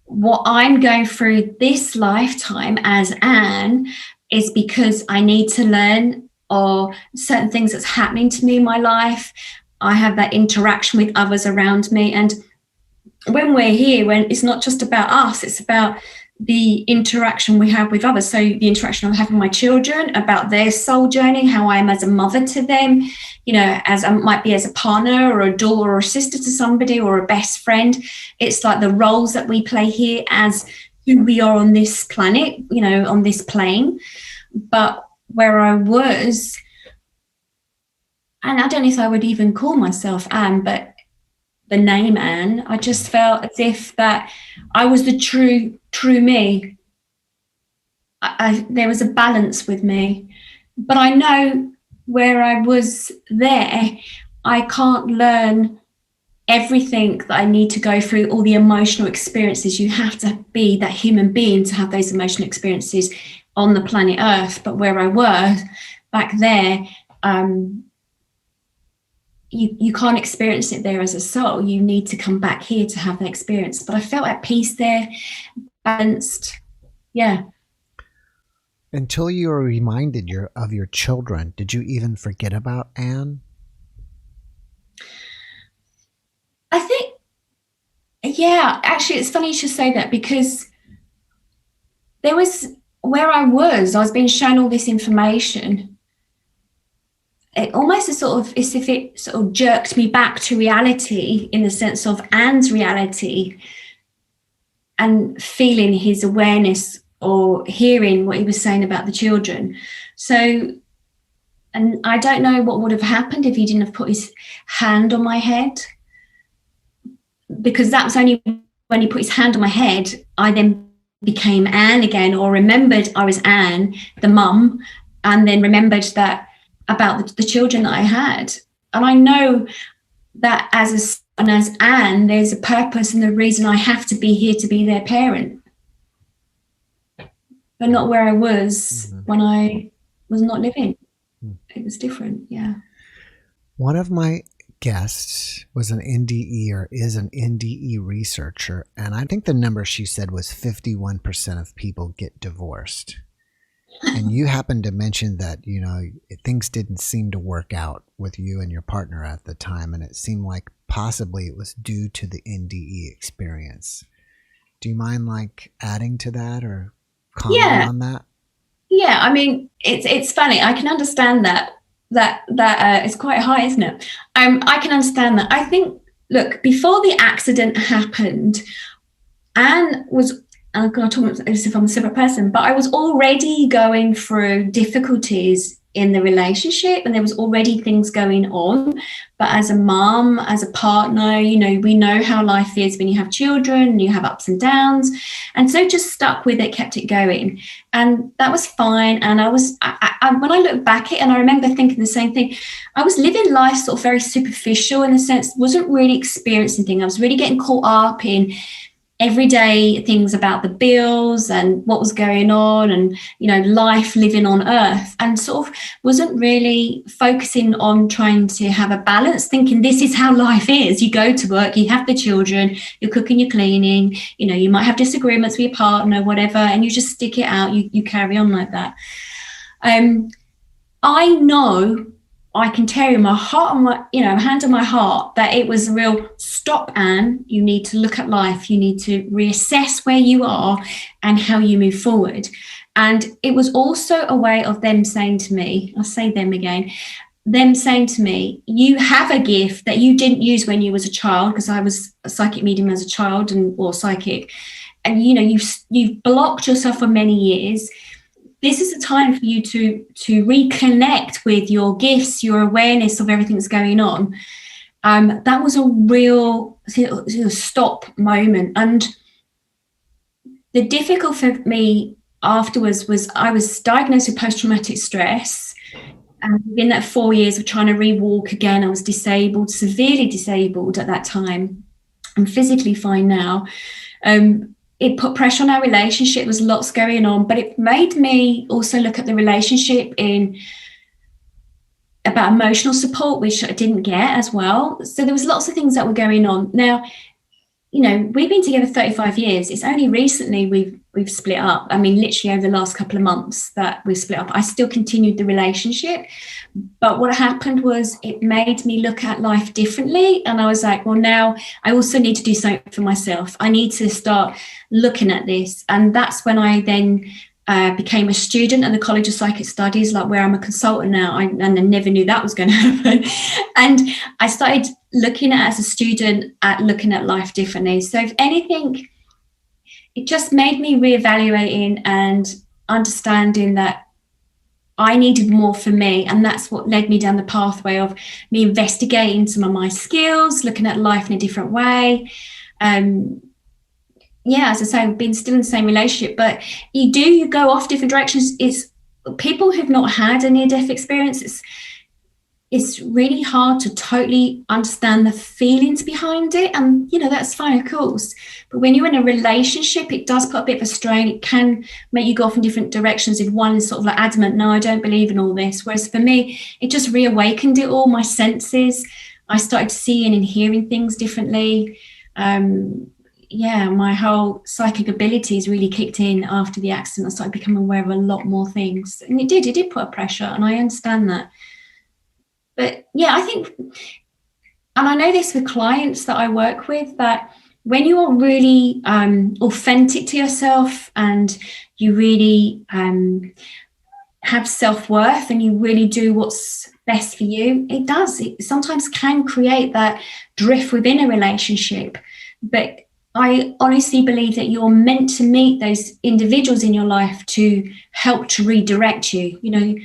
what I'm going through this lifetime as Anne is because I need to learn, or certain things that's happening to me in my life. I have that interaction with others around me. And when we're here, when it's not just about us, it's about the interaction we have with others. So the interaction I have with my children, about their soul journey, how I am as a mother to them, as I might be as a partner or a daughter or a sister to somebody, or a best friend. It's like the roles that we play here as who we are on this planet, on this plane. But where I was, and I don't know if I would even call myself Anne, but the name Anne, I just felt as if that I was the true me. There was a balance with me. But I know where I was there, I can't learn everything that I need to go through, all the emotional experiences. You have to be that human being to have those emotional experiences on the planet Earth. But where I was back there, you can't experience it there as a soul. You need to come back here to have that experience. But I felt at peace there, balanced. Yeah. Until you were reminded of your children, did you even forget about Anne? I think, yeah, actually, it's funny you should say that, because there was, where I was being shown all this information. It almost as if it sort of jerked me back to reality, in the sense of Anne's reality, and feeling his awareness or hearing what he was saying about the children. So, and I don't know what would have happened if he didn't have put his hand on my head, because that was only when he put his hand on my head, I then became Anne again, or remembered I was Anne, the mum, and then remembered that about the children that I had. And I know that as Anne, there's a purpose and a reason I have to be here to be their parent, but not where I was when I was not living. It was different. Yeah. One of my guests was an NDE, or is an NDE researcher, and I think the number she said was 51% of people get divorced. And you happened to mention that, things didn't seem to work out with you and your partner at the time, and it seemed like possibly it was due to the NDE experience. Do you mind adding to that or commenting on that? Yeah, I mean, it's funny. I can understand that it's quite high, isn't it? I can understand that. I think, look, before the accident happened, Anne was, I'm going to talk as if I'm a separate person, but I was already going through difficulties in the relationship, and there was already things going on. But as a mom, as a partner, we know how life is when you have children, you have ups and downs. And so just stuck with it, kept it going. And that was fine. And when I look back at it, and I remember thinking the same thing, I was living life sort of very superficial, in a sense, wasn't really experiencing things. I was really getting caught up in everyday things about the bills and what was going on, and life living on earth, and sort of wasn't really focusing on trying to have a balance, thinking this is how life is. You go to work, you have the children, you're cooking, you're cleaning, you might have disagreements with your partner, whatever, and you just stick it out, you carry on like that. I know, I can tell you, my heart on my, hand on my heart, that it was a real stop, Anne. You need to look at life. You need to reassess where you are and how you move forward. And it was also a way of them saying to me, I'll say them again, them saying to me, you have a gift that you didn't use when you was a child, because I was a psychic medium as a child, or psychic. And, you've blocked yourself for many years. This is a time for you to reconnect with your gifts, your awareness of everything that's going on. That was a real stop moment. And the difficult for me afterwards was I was diagnosed with post-traumatic stress. And within that 4 years of trying to re-walk again, I was disabled, severely disabled at that time. I'm physically fine now. It put pressure on our relationship. There was lots going on, but it made me also look at the relationship in about emotional support, which I didn't get as well. So there was lots of things that were going on. Now, you know, we've been together 35 years. It's only recently we've split up. I mean, literally over the last couple of months that we split up. I still continued the relationship. But what happened was it made me look at life differently. And I was like, well, now I also need to do something for myself. I need to start looking at this. And that's when I then became a student at the College of Psychic Studies, like where I'm a consultant now. And I never knew that was going to happen. And I started looking at, as a student, at looking at life differently. So if anything, it just made me reevaluating and understanding that I needed more for me. And that's what led me down the pathway of me investigating some of my skills, looking at life in a different way. Yeah, as I say, I've been still in the same relationship, but you go off different directions. It's people who've not had a near-death experience, it's really hard to totally understand the feelings behind it. And, you know, that's fine, of course. But when you're in a relationship, it does put a bit of a strain. It can make you go off in different directions if one is sort of like adamant, no, I don't believe in all this. Whereas for me, it just reawakened it all, my senses. I started seeing and hearing things differently. Yeah, my whole psychic abilities really kicked in after the accident. I started becoming aware of a lot more things. And it did put a pressure, and I understand that. But yeah, I think, and I know this with clients that I work with, that when you are really authentic to yourself and you really have self-worth and you really do what's best for you, it sometimes can create that drift within a relationship. But I honestly believe that you're meant to meet those individuals in your life to help to redirect you, you know,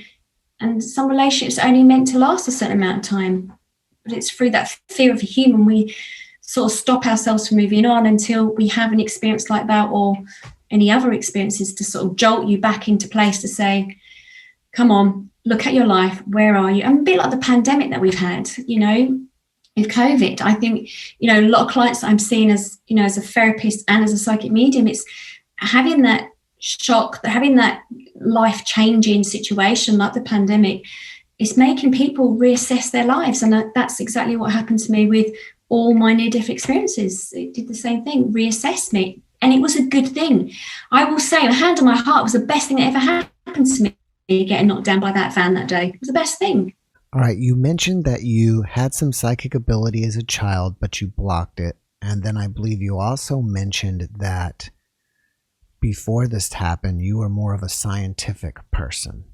and some relationships are only meant to last a certain amount of time. But it's through that fear of a human, we sort of stop ourselves from moving on until we have an experience like that or any other experiences to sort of jolt you back into place to say, come on, look at your life. Where are you? And a bit like the pandemic that we've had, you know, with COVID. I think, you know, a lot of clients that I'm seeing as, you know, as a therapist and as a psychic medium, it's having that shock, having that life-changing situation like the pandemic. It's making people reassess their lives. And that's exactly what happened to me with all my near-death experiences. It did the same thing, reassessed me. And it was a good thing. I will say, a hand on my heart, it was the best thing that ever happened to me, getting knocked down by that van that day. It was the best thing. All right, you mentioned that you had some psychic ability as a child, but you blocked it. And then I believe you also mentioned that before this happened, you were more of a scientific person.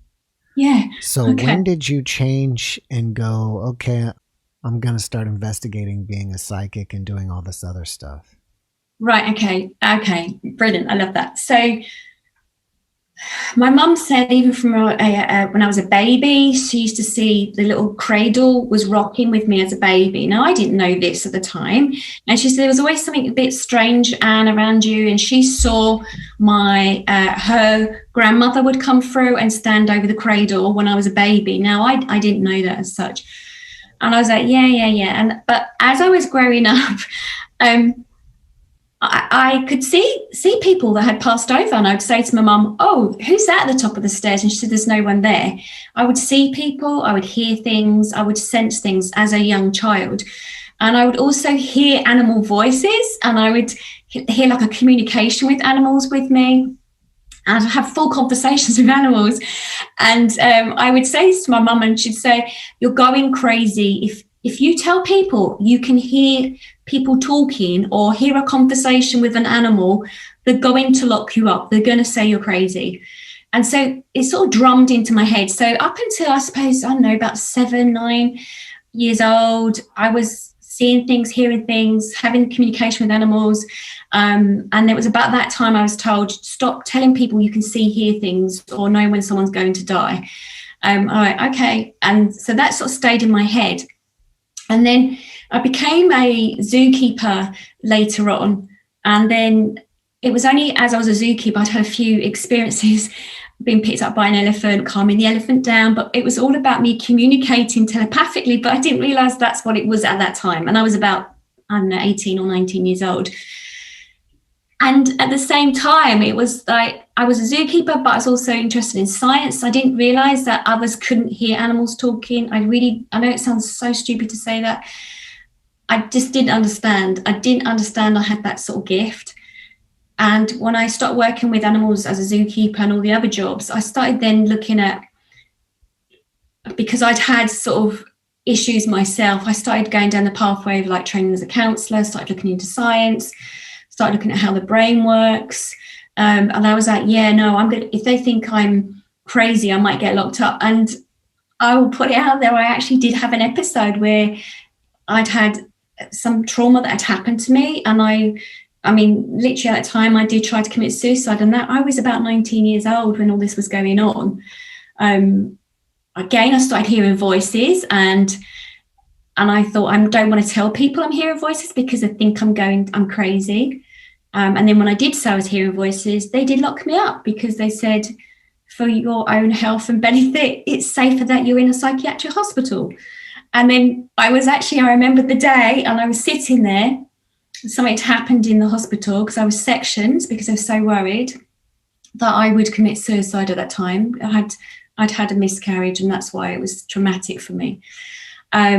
Yeah. So when did you change and go, okay, I'm going to start investigating being a psychic and doing all this other stuff? Right, okay, brilliant. I love that. So my mum said even from when I was a baby, she used to see the little cradle was rocking with me as a baby. Now, I didn't know this at the time. And she said there was always something a bit strange, Anne, around you. And she saw her grandmother would come through and stand over the cradle when I was a baby. Now, I didn't know that as such. And I was like, yeah. But as I was growing up, I could see people that had passed over, and I'd say to my mum, oh, who's that at the top of the stairs? And she said, there's no one there. I would see people, I would hear things, I would sense things as a young child. And I would also hear animal voices, and I would hear like a communication with animals with me. And I'd have full conversations with animals. And I would say this to my mum, and she'd say, you're going crazy. If you tell people you can hear people talking or hear a conversation with an animal, they're going to lock you up. They're going to say you're crazy. And so it sort of drummed into my head. So up until, I suppose, I don't know, about 7, 9 years old, I was seeing things, hearing things, having communication with animals. And it was about that time I was told, stop telling people you can see, hear things or know when someone's going to die. All right, okay. And so that sort of stayed in my head. And then I became a zookeeper later on. And then it was only as I was a zookeeper, I'd had a few experiences being picked up by an elephant, calming the elephant down. But it was all about me communicating telepathically. But I didn't realise that's what it was at that time. And I was about, I don't know, 18 or 19 years old. And at the same time, it was like I was a zookeeper, but I was also interested in science. I didn't realize that others couldn't hear animals talking. I know it sounds so stupid to say that. I just didn't understand. I didn't understand I had that sort of gift. And when I started working with animals as a zookeeper and all the other jobs, I started then looking at, because I'd had sort of issues myself, I started going down the pathway of like training as a counsellor, started looking into science, started looking at how the brain works. And I was like, yeah, no, if they think I'm crazy, I might get locked up. And I will put it out there, I actually did have an episode where I'd had some trauma that had happened to me. And I mean, literally at that time, I did try to commit suicide. And that I was about 19 years old when all this was going on. Again, I started hearing voices, and I thought, I don't want to tell people I'm hearing voices because I think I'm crazy. And then when I did say I was hearing voices, they did lock me up because they said, for your own health and benefit, it's safer that you're in a psychiatric hospital. And then I remembered the day, and I was sitting there. Something had happened in the hospital because I was sectioned because I was so worried that I would commit suicide at that time. I'd had a miscarriage, and that's why it was traumatic for me. I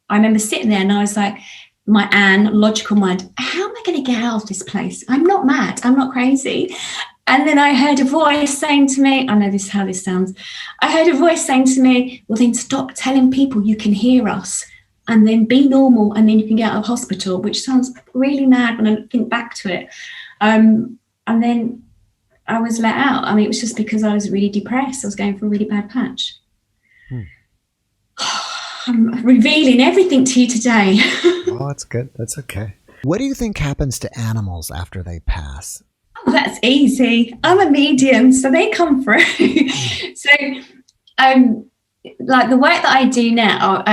remember sitting there, and I was like, my Anne, logical mind, how am I going to get out of this place? I'm not mad. I'm not crazy. And then I heard a voice saying to me, I know this how this sounds. I heard a voice saying to me, well, then stop telling people you can hear us, and then be normal, and then you can get out of hospital, which sounds really mad when I think back to it. And then I was let out. I mean, it was just because I was really depressed. I was going through a really bad patch. I'm revealing everything to you today. Oh, that's good. That's okay. What do you think happens to animals after they pass? Oh, that's easy. I'm a medium, so they come through. So, like the work that I do now,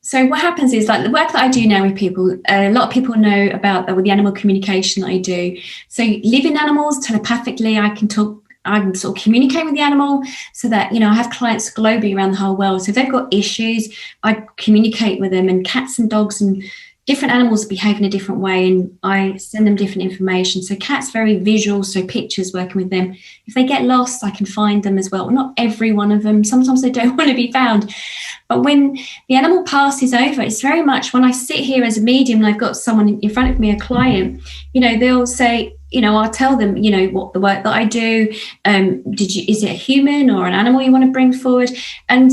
so what happens is, like the work that I do now with people, a lot of people know about with the animal communication that I do. So living animals, telepathically, I'm sort of communicating with the animal so that, I have clients globally around the whole world. So if they've got issues, I communicate with them, and cats and dogs and different animals behave in a different way, and I send them different information. So cats, very visual, so pictures, working with them. If they get lost, I can find them as well. Not every one of them. Sometimes they don't want to be found. But when the animal passes over, it's very much when I sit here as a medium and I've got someone in front of me, a client, they'll say, I'll tell them, what the work that I do. Is it a human or an animal you want to bring forward? And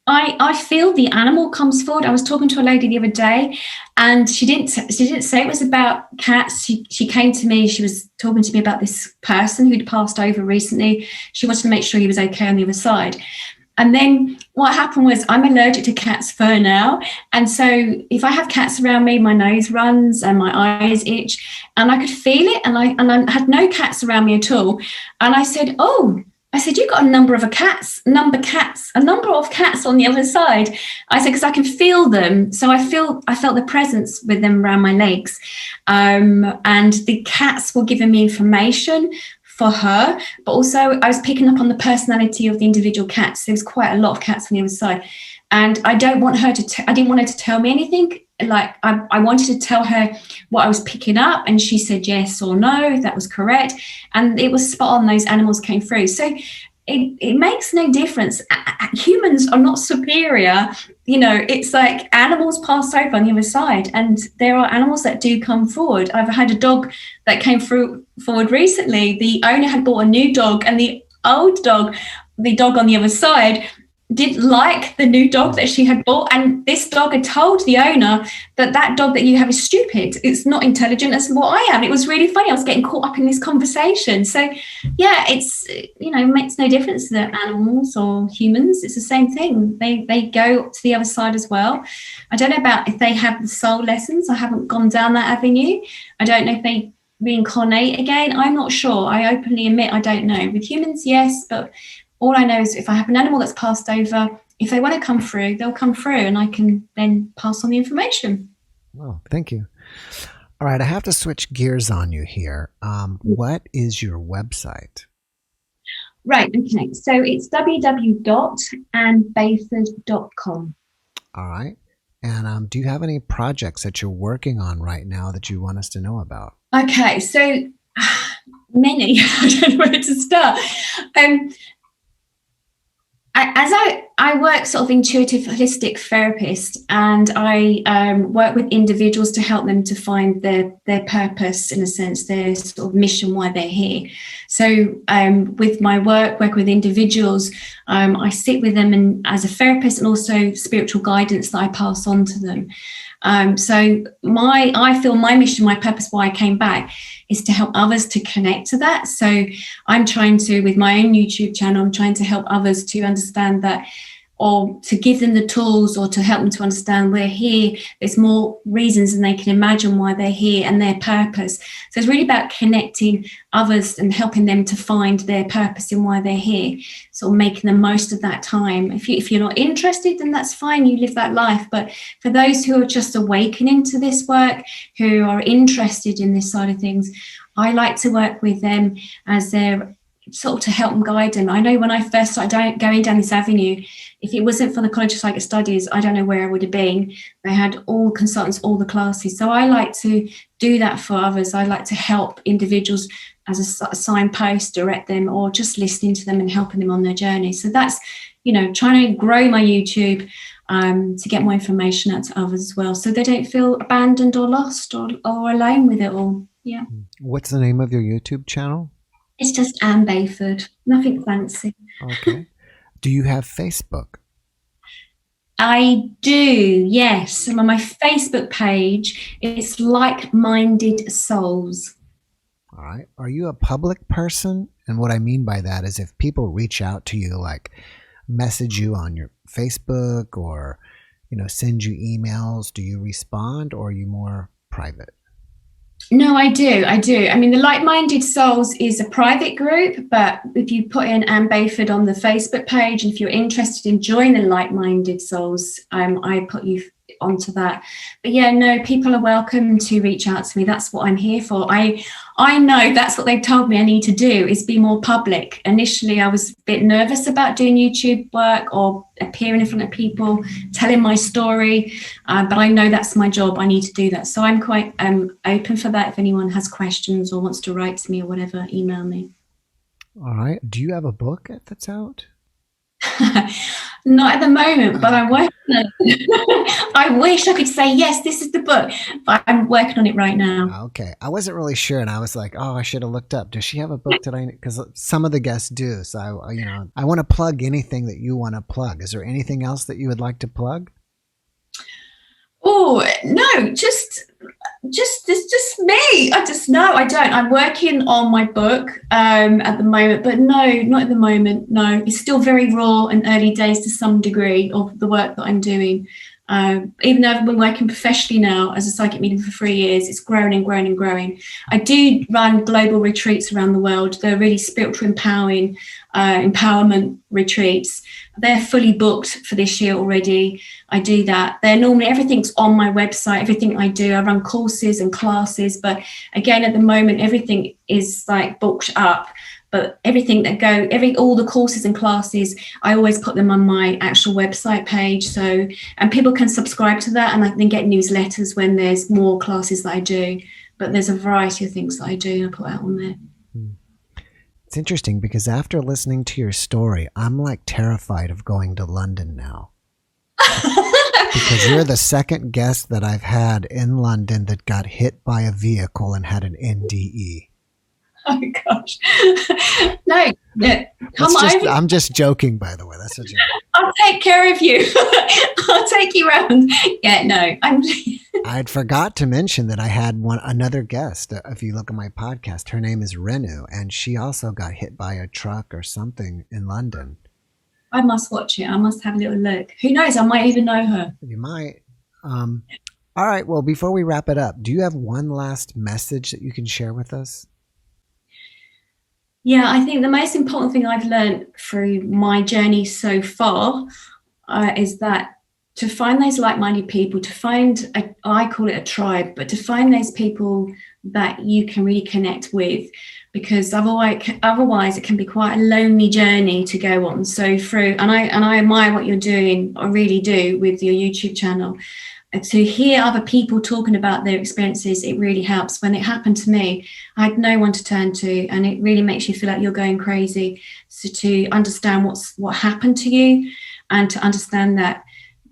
I feel the animal comes forward. I was talking to a lady the other day, and she didn't say it was about cats. She came to me. She was talking to me about this person who'd passed over recently. She wanted to make sure he was okay on the other side. And then what happened was, I'm allergic to cat's fur now. And so if I have cats around me, my nose runs and my eyes itch, and I could feel it. And I had no cats around me at all. And I said, you've got a number of cats on the other side. I said, because I can feel them. So I felt the presence with them around my legs. And the cats were giving me information for her, but also I was picking up on the personality of the individual cats. There was quite a lot of cats on the other side. And I didn't want her to tell me anything. Like I wanted to tell her what I was picking up, and she said yes or no, if that was correct. And it was spot on, those animals came through. So it makes no difference. Humans are not superior. It's like animals pass over on the other side, and there are animals that do come forward. I've had a dog that came forward recently. The owner had bought a new dog, and the dog on the other side didn't like the new dog that she had bought, and this dog had told the owner that dog that you have is stupid, it's not intelligent as what I am. It was really funny. I was getting caught up in this conversation. So yeah, it's it makes no difference to animals or humans. It's the same thing. They go to the other side as well. I don't know about if they have the soul lessons. I haven't gone down that avenue. I don't know if they reincarnate again. I'm not sure. I openly admit I don't know. With humans, yes, but all I know is if I have an animal that's passed over, if they want to come through, they'll come through, and I can then pass on the information. Oh, thank you. All right, I have to switch gears on you here. What is your website? Right, okay. So it's www.annebayford.com. All right. And do you have any projects that you're working on right now that you want us to know about? Okay, so many. I don't know where to start. I work sort of intuitive holistic therapist, and I work with individuals to help them to find their purpose, in a sense, their sort of mission, why they're here. So with my work with individuals, I sit with them and as a therapist, and also spiritual guidance that I pass on to them. So I feel my mission, my purpose, why I came back, is to help others to connect to that. So I'm trying to, with my own YouTube channel, I'm trying to help others to understand that, or to give them the tools, or to help them to understand we're here. There's more reasons than they can imagine why they're here, and their purpose. So it's really about connecting others and helping them to find their purpose in why they're here. So making the most of that time. If you're not interested, then that's fine. You live that life. But for those who are just awakening to this work, who are interested in this side of things, I like to work with them as their sort of to help them, guide them. I know when I first started going down this avenue, if it wasn't for the College of Psychic Studies, I don't know where I would have been. They had all consultants, all the classes. So I like to do that for others. I like to help individuals as a signpost, direct them, or just listening to them and helping them on their journey. So that's, trying to grow my YouTube to get more information out to others as well, so they don't feel abandoned or lost or alone with it all. Yeah. What's the name of your YouTube channel? It's just Anne Bayford. Nothing fancy. Okay. Do you have Facebook? I do, yes. And on my Facebook page, it's Like-Minded Souls. All right. Are you a public person? And what I mean by that is if people reach out to you, like message you on your Facebook or, send you emails, do you respond, or are you more private? No, I do. I mean, the Like-Minded Souls is a private group, but if you put in Anne Bayford on the Facebook page, and if you're interested in joining Like-Minded Souls, I put you onto that. But yeah, no, people are welcome to reach out to me. That's what I'm here for. I know that's what they've told me I need to do, is be more public. Initially, I was a bit nervous about doing YouTube work or appearing in front of people, telling my story, but I know that's my job. I need to do that. So I'm quite open for that. If anyone has questions or wants to write to me or whatever, email me. All right. Do you have a book that's out? Not at the moment, but I'm working on it. I wish I could say, yes, this is the book, but I'm working on it right now. Okay. I wasn't really sure, and I was like, oh, I should have looked up. Does she have a book today? Because some of the guests do. So, I want to plug anything that you want to plug. Is there anything else that you would like to plug? Oh, no, just it's just me. I don't. I'm working on my book at the moment, but no, not at the moment. No, it's still very raw and early days to some degree of the work that I'm doing. Even though I've been working professionally now as a psychic medium for 3 years, it's growing and growing and growing. I do run global retreats around the world. They're really spiritual empowerment retreats. They're fully booked for this year already. I do that. They're normally, everything's on my website, everything I do. I run courses and classes, but again, at the moment, everything is like booked up. But everything all the courses and classes, I always put them on my actual website page. So, and people can subscribe to that, and I can get newsletters when there's more classes that I do. But there's a variety of things that I do, and I put out on there. It's interesting because after listening to your story, I'm like terrified of going to London now. Because you're the second guest that I've had in London that got hit by a vehicle and had an NDE. Oh gosh. No, come on. I'm just joking, by the way. That's a joke. I'll take care of you. I'll take you around. Yeah, no. I'd forgot to mention that I had another guest. If you look at my podcast, her name is Renu, and she also got hit by a truck or something in London. I must watch it. I must have a little look. Who knows? I might even know her. You might. All right. Well, before we wrap it up, do you have one last message that you can share with us? Yeah, I think the most important thing I've learned through my journey so far is that to find those like-minded people, to find, I call it a tribe, but to find those people that you can really connect with, because otherwise it can be quite a lonely journey to go on. So and I admire what you're doing, I really do, with your YouTube channel. To hear other people talking about their experiences, it really helps. When it happened to me, I had no one to turn to, and it really makes you feel like you're going crazy. So to understand what happened to you, and to understand that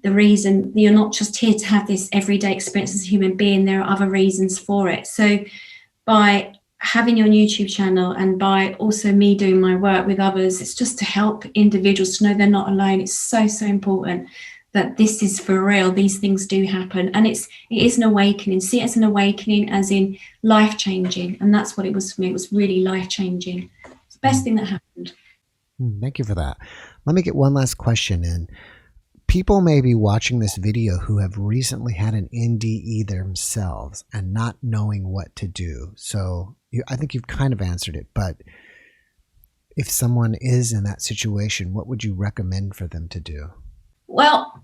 the reason you're not just here to have this everyday experience as a human being, there are other reasons for it. So by having your YouTube channel, and by also me doing my work with others, it's just to help individuals to know they're not alone. It's so, so important that this is for real. These things do happen, and it is an awakening. See it as an awakening, as in life-changing, and that's what it was for me. It was really life-changing. It's the best thing that happened. Thank you for that. Let me get one last question in. People may be watching this video who have recently had an NDE themselves and not knowing what to do. So I think you've kind of answered it, but if someone is in that situation, what would you recommend for them to do? Well,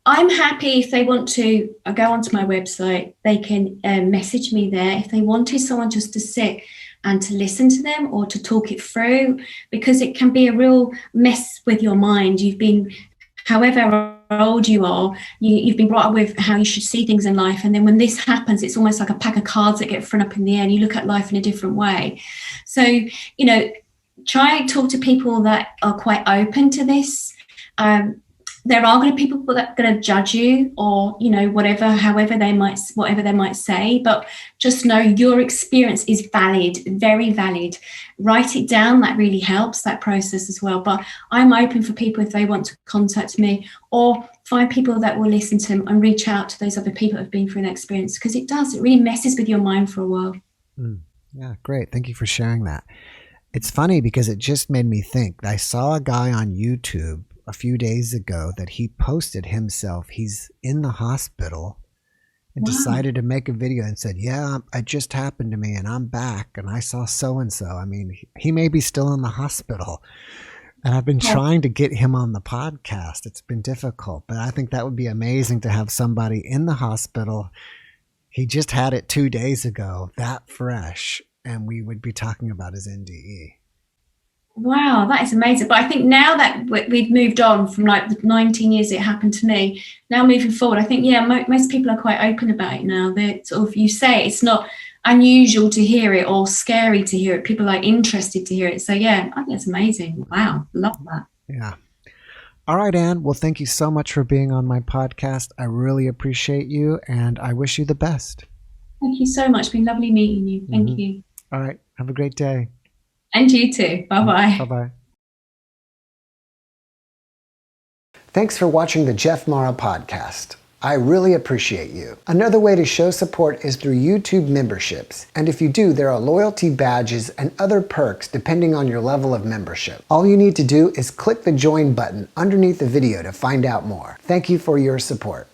I'm happy if they want to go onto my website, they can message me there. If they wanted someone just to sit and to listen to them or to talk it through, because it can be a real mess with your mind. You've been, however old you are, you've been brought up with how you should see things in life. And then when this happens, it's almost like a pack of cards that get thrown up in the air, and you look at life in a different way. So, try and talk to people that are quite open to this. There are going to be people that are going to judge you, or whatever they might say, but just know your experience is valid, very valid. Write it down. That really helps, that process as well. But I'm open for people if they want to contact me, or find people that will listen to them and reach out to those other people that have been through that experience, because it really messes with your mind for a while. Yeah, great. Thank you for sharing that. It's funny because it just made me think. I saw a guy on YouTube a few days ago that he posted himself. He's in the hospital and decided to make a video and said, yeah, it just happened to me and I'm back and I saw so-and-so. I mean, he may be still in the hospital, and I've been trying to get him on the podcast. It's been difficult, but I think that would be amazing to have somebody in the hospital. He just had it 2 days ago, that fresh, and we would be talking about his NDE. Wow, that is amazing. But I think now that we've moved on from like the 19 years it happened to me, now moving forward, I think, most people are quite open about it now. They're sort of, you say it's not unusual to hear it or scary to hear it. People are interested to hear it. So yeah, I think it's amazing. Wow, love that. Yeah. All right, Anne. Well, thank you so much for being on my podcast. I really appreciate you, and I wish you the best. Thank you so much. It's been lovely meeting you. Thank you. All right. Have a great day. And you too. Bye-bye. Bye-bye. Thanks for watching the JeffMara podcast. I really appreciate you. Another way to show support is through YouTube memberships. And if you do, there are loyalty badges and other perks depending on your level of membership. All you need to do is click the join button underneath the video to find out more. Thank you for your support.